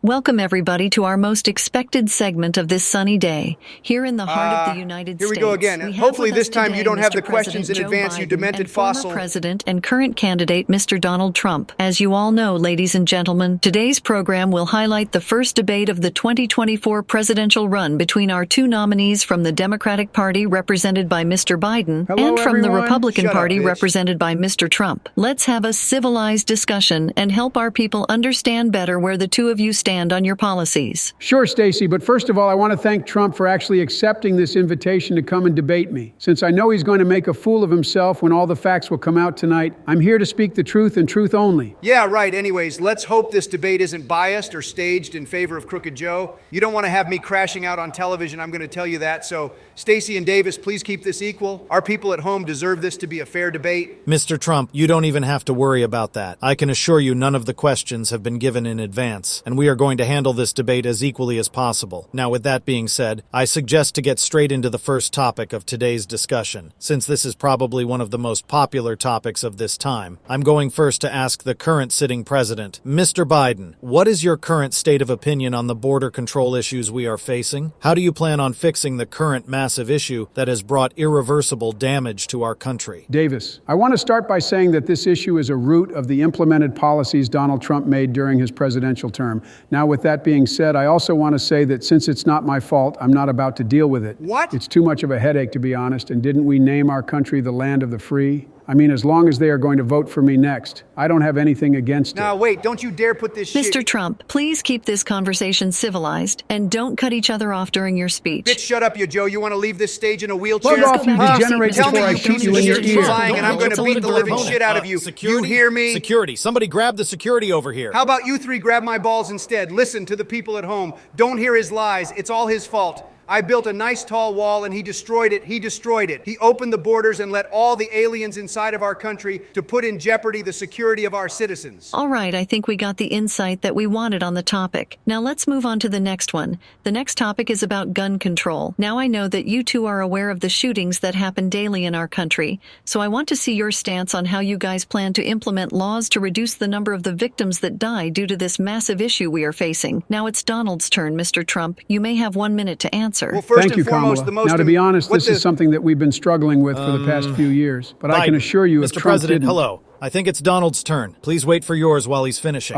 Welcome everybody to our most expected segment of this sunny day, here in the heart of the United States. Here we go again. Hopefully this time you don't have the questions in advance, you demented fossil. Former President and current candidate Mr. Donald Trump. As you all know, ladies and gentlemen, today's program will highlight the first debate of the 2024 presidential run between our two nominees from the Democratic Party represented by Mr. Biden and from the Republican Party represented by Mr. Trump. Let's have a civilized discussion and help our people understand better where the two of you stand on your policies. Sure, Stacey, but first of all, I want to thank Trump for actually accepting this invitation to come and debate me. Since I know he's going to make a fool of himself when all the facts will come out tonight, I'm here to speak the truth and truth only. Yeah, right. Anyways, let's hope this debate isn't biased or staged in favor of Crooked Joe. You don't want to have me crashing out on television, I'm going to tell you that. So, Stacey and Davis, please keep this equal. Our people at home deserve this to be a fair debate. Mr. Trump, you don't even have to worry about that. I can assure you none of the questions have been given in advance, and we are going to handle this debate as equally as possible. Now, with that being said, I suggest to get straight into the first topic of today's discussion. Since this is probably one of the most popular topics of this time, I'm going first to ask the current sitting president, Mr. Biden, what is your current state of opinion on the border control issues we are facing? How do you plan on fixing the current massive issue that has brought irreversible damage to our country? Davis, I want to start by saying that this issue is a root of the implemented policies Donald Trump made during his presidential term. Now, with that being said, I also want to say that since it's not my fault, I'm not about to deal with it. What? It's too much of a headache, to be honest, and didn't we name our country the land of the free? I mean, as long as they are going to vote for me next, I don't have anything against it. Now, wait, don't you dare put this shit... Mr. Trump, please keep this conversation civilized and don't cut each other off during your speech. Bitch, shut up, you Joe. You want to leave this stage in a wheelchair? Plug off, you degenerate, Tell me before I you shoot piece you of in your shit you're ear. lying, and I'm going to beat the living shit out of you. Security? You hear me? Security. Somebody grab the security over here. How about you three grab my balls instead? Listen to the people at home. Don't hear his lies. It's all his fault. I built a nice tall wall and he destroyed it. He destroyed it. He opened the borders and let all the aliens inside of our country to put in jeopardy the security of our citizens. All right, I think we got the insight that we wanted on the topic. Now let's move on to the next one. The next topic is about gun control. Now I know that you two are aware of the shootings that happen daily in our country, so I want to see your stance on how you guys plan to implement laws to reduce the number of the victims that die due to this massive issue we are facing. Now it's Donald's turn, Mr. Trump. You may have 1 minute to answer. Well, first Thank and you, foremost, Kamala. the most Now, to be honest, this is something that we've been struggling with for the past few years. But I can assure you, if Mr. Trump President, didn't... hello. I think it's Donald's turn. Please wait for yours while he's finishing.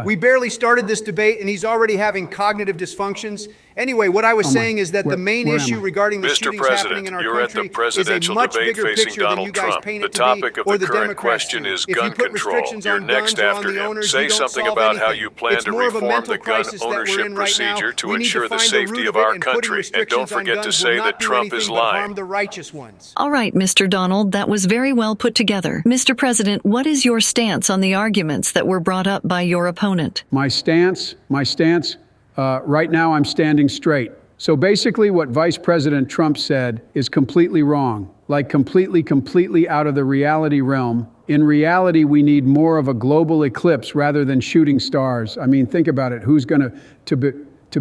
We barely started this debate and he's already having cognitive dysfunctions. Anyway, what I was saying is that the main issue regarding the shootings happening in our country is a much bigger picture than you guys paint it to be, or the Democrats do. If you put restrictions on guns or on the owners, you don't solve anything. It's more of a mental crisis that we're in right now. We need to find the root of it, and putting restrictions on guns will not do anything but harm the righteous ones. All right, Mr. Donald, that was very well put together. Mr. President, what is your stance on the arguments that were brought up by your opponent? My stance, right now I'm standing straight. So basically what Vice President Trump said is completely wrong, like completely out of the reality realm. In reality, we need more of a global eclipse rather than shooting stars. I mean, think about it. Who's going to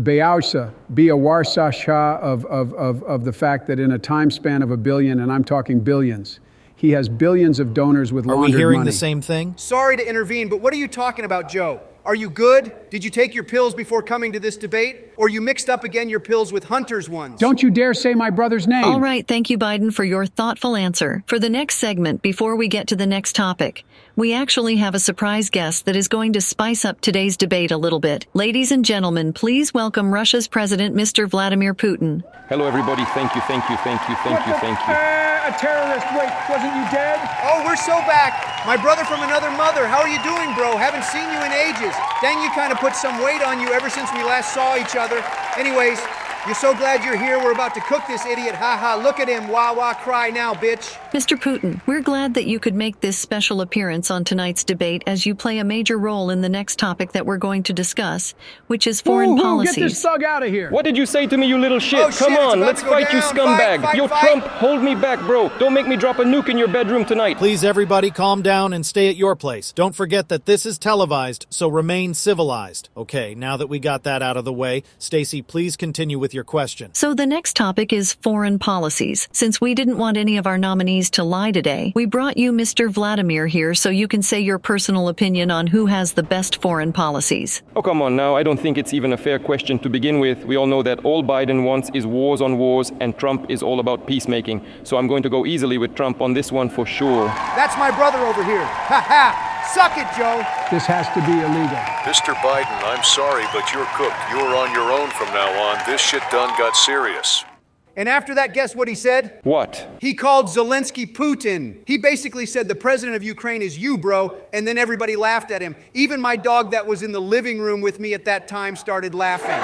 be a Warsaw Shah of the fact that in a time span of 1 billion, and I'm talking billions, he has billions of donors with laundered money. Are we hearing the same thing? Sorry to intervene, but what are you talking about, Joe? Are you good? Did you take your pills before coming to this debate? Or you mixed up again your pills with Hunter's ones? Don't you dare say my brother's name. All right, thank you, Biden, for your thoughtful answer. For the next segment, before we get to the next topic, we actually have a surprise guest that is going to spice up today's debate a little bit. Ladies and gentlemen, please welcome Russia's President, Mr. Vladimir Putin. Hello, everybody. Thank you. A terrorist. Wait, wasn't you dead? Oh, we're so back. My brother from another mother. How are you doing, bro? Haven't seen you in ages. Dang, you kind of put some weight on you ever since we last saw each other. Anyways, you're so glad you're here. We're about to cook this idiot. Ha ha, look at him. Wah wah, cry now, bitch. Mr. Putin, we're glad that you could make this special appearance on tonight's debate as you play a major role in the next topic that we're going to discuss, which is foreign policies. Get this thug out of here. What did you say to me, you little shit? Oh, shit, Come on, it's about let's to go fight, you down. scumbag. Fight, Yo, fight. Trump, hold me back, bro. Don't make me drop a nuke in your bedroom tonight. Please, everybody, calm down and stay at your place. Don't forget that this is televised, so remain civilized. Okay, now that we got that out of the way, Stacey, please continue with your question. So the next topic is foreign policies. Since we didn't want any of our nominees enemies to lie today. We brought you Mr. Vladimir here so you can say your personal opinion on who has the best foreign policies. Oh, come on now. I don't think it's even a fair question to begin with. We all know that all Biden wants is wars on wars, and Trump is all about peacemaking. So I'm going to go easily with Trump on this one for sure. That's my brother over here. Ha ha! Suck it, Joe! This has to be illegal. Mr. Biden, I'm sorry, but you're cooked. You're on your own from now on. This shit done got serious. And after that, guess what he said? What? He called Zelensky Putin. He basically said the president of Ukraine is you, bro, and then everybody laughed at him. Even my dog that was in the living room with me at that time started laughing.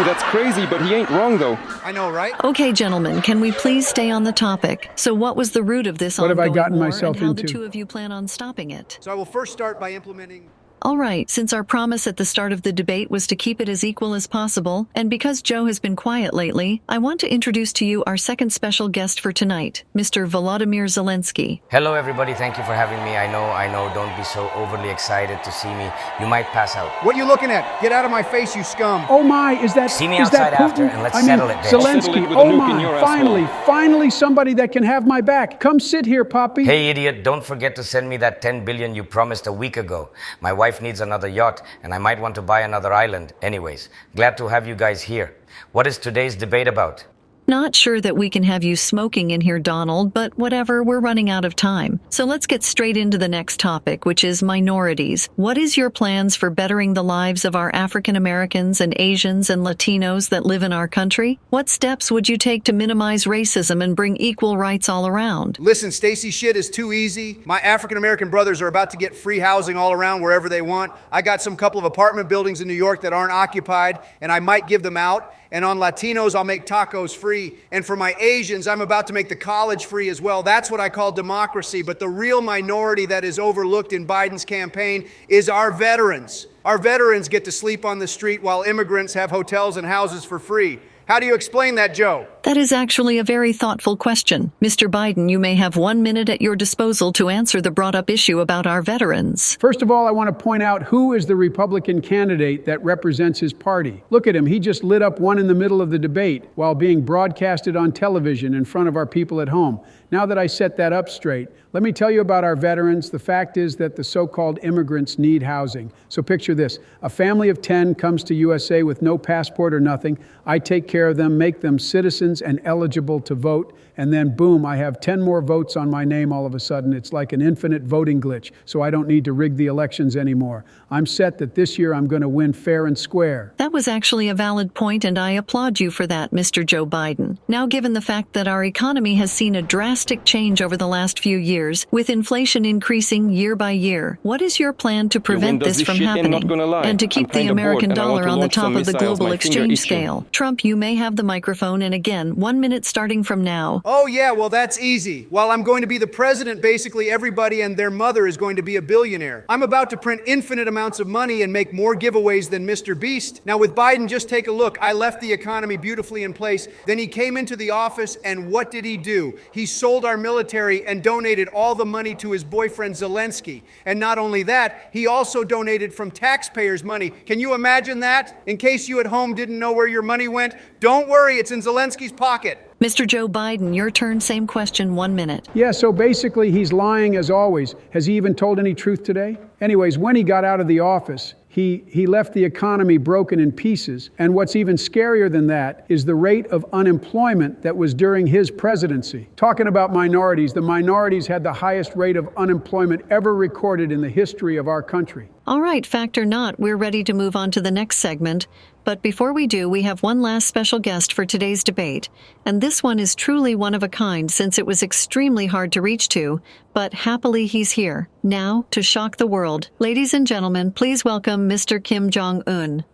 That's crazy, but he ain't wrong though. I know, right? Okay, gentlemen, can we please stay on the topic? So what was the root of this ongoing war, and how the two of you plan on stopping it? So I will first start by implementing... All right, since our promise at the start of the debate was to keep it as equal as possible, and because Joe has been quiet lately, I want to introduce to you our second special guest for tonight, Mr. Volodymyr Zelensky. Hello everybody, thank you for having me. I know, don't be so overly excited to see me. You might pass out. What you looking at? Get out of my face, you scum. Oh my, is that See me outside after and let's settle it, bitch. Zelensky, oh my, finally somebody that can have my back. Come sit here, Poppy. Hey idiot, don't forget to send me that 10 billion you promised a week ago. My wife needs another yacht and I might want to buy another island. Anyways, glad to have you guys here. What is today's debate about? Not sure that we can have you smoking in here, Donald, but whatever, we're running out of time. So let's get straight into the next topic, which is minorities. What is your plans for bettering the lives of our African Americans and Asians and Latinos that live in our country? What steps would you take to minimize racism and bring equal rights all around? Listen, Stacy, shit is too easy. My African American brothers are about to get free housing all around wherever they want. I got some couple of apartment buildings in New York that aren't occupied, and I might give them out. And on Latinos, I'll make tacos free. And for my Asians, I'm about to make the college free as well. That's what I call democracy. But the real minority that is overlooked in Biden's campaign is our veterans. Our veterans get to sleep on the street while immigrants have hotels and houses for free. How do you explain that, Joe? That is actually a very thoughtful question. Mr. Biden, you may have 1 minute at your disposal to answer the brought-up issue about our veterans. First of all, I want to point out who is the Republican candidate that represents his party. Look at him. He just lit up one in the middle of the debate while being broadcasted on television in front of our people at home. Now that I set that up straight, let me tell you about our veterans. The fact is that the so-called immigrants need housing. So picture this. A family of 10 comes to USA with no passport or nothing. I take care of them, make them citizens and eligible to vote, and then boom, I have 10 more votes on my name all of a sudden. It's like an infinite voting glitch, so I don't need to rig the elections anymore. I'm set that this year I'm going to win fair and square. That was actually a valid point, and I applaud you for that, Mr. Joe Biden. Now, given the fact that our economy has seen a drastic change over the last few years, with inflation increasing year by year, what is your plan to prevent this from happening and to keep the American dollar on the top of the global exchange scale? Trump, you may have the microphone, and again, 1 minute starting from now. Oh yeah, well that's easy. While I'm going to be the president, basically everybody and their mother is going to be a billionaire. I'm about to print infinite amounts of money and make more giveaways than Mr. Beast. Now with Biden, just take a look. I left the economy beautifully in place. Then he came into the office, and what did he do? He sold our military and donated all the money to his boyfriend Zelensky. And not only that, he also donated from taxpayers' money. Can you imagine that? In case you at home didn't know where your money went, don't worry, it's in Zelensky's pocket. Mr. Joe Biden, your turn, same question, 1 minute. Yeah, so basically he's lying as always. Has he even told any truth today? Anyways, when he got out of the office, he left the economy broken in pieces. And what's even scarier than that is the rate of unemployment that was during his presidency. Talking about minorities, the minorities had the highest rate of unemployment ever recorded in the history of our country. All right, fact or not, we're ready to move on to the next segment. But before we do, we have one last special guest for today's debate. And this one is truly one of a kind since it was extremely hard to reach to, but happily he's here. Now, to shock the world, ladies and gentlemen, please welcome Mr. Kim Jong-un.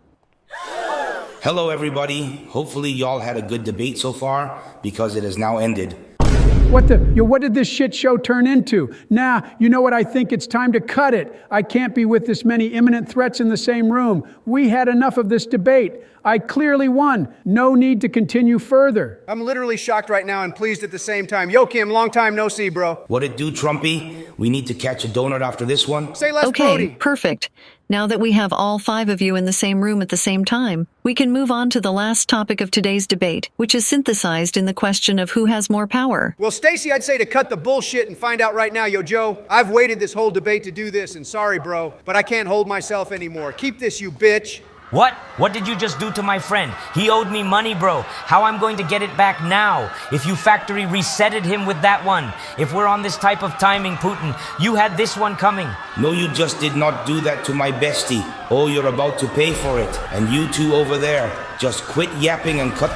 Hello everybody. Hopefully y'all had a good debate so far because it has now ended. What did this shit show turn into? Nah, you know what? I think it's time to cut it. I can't be with this many imminent threats in the same room. We had enough of this debate. I clearly won. No need to continue further. I'm literally shocked right now and pleased at the same time. Yo, Kim, long time no see, bro. What it do, Trumpy? We need to catch a donut after this one. Say less, Okay, Brody. perfect. Now that we have all 5 of you in the same room at the same time, we can move on to the last topic of today's debate, which is synthesized in the question of who has more power. Well, Stacey, I'd say to cut the bullshit and find out right now. Yo, Joe, I've waited this whole debate to do this, and sorry, bro, but I can't hold myself anymore. Keep this, you bitch. What? What did you just do to my friend? He owed me money, bro. How I'm going to get it back now? If you factory resetted him with that one. If we're on this type of timing, Putin, you had this one coming. No, you just did not do that to my bestie. Oh, you're about to pay for it. And you two over there, just quit yapping and cut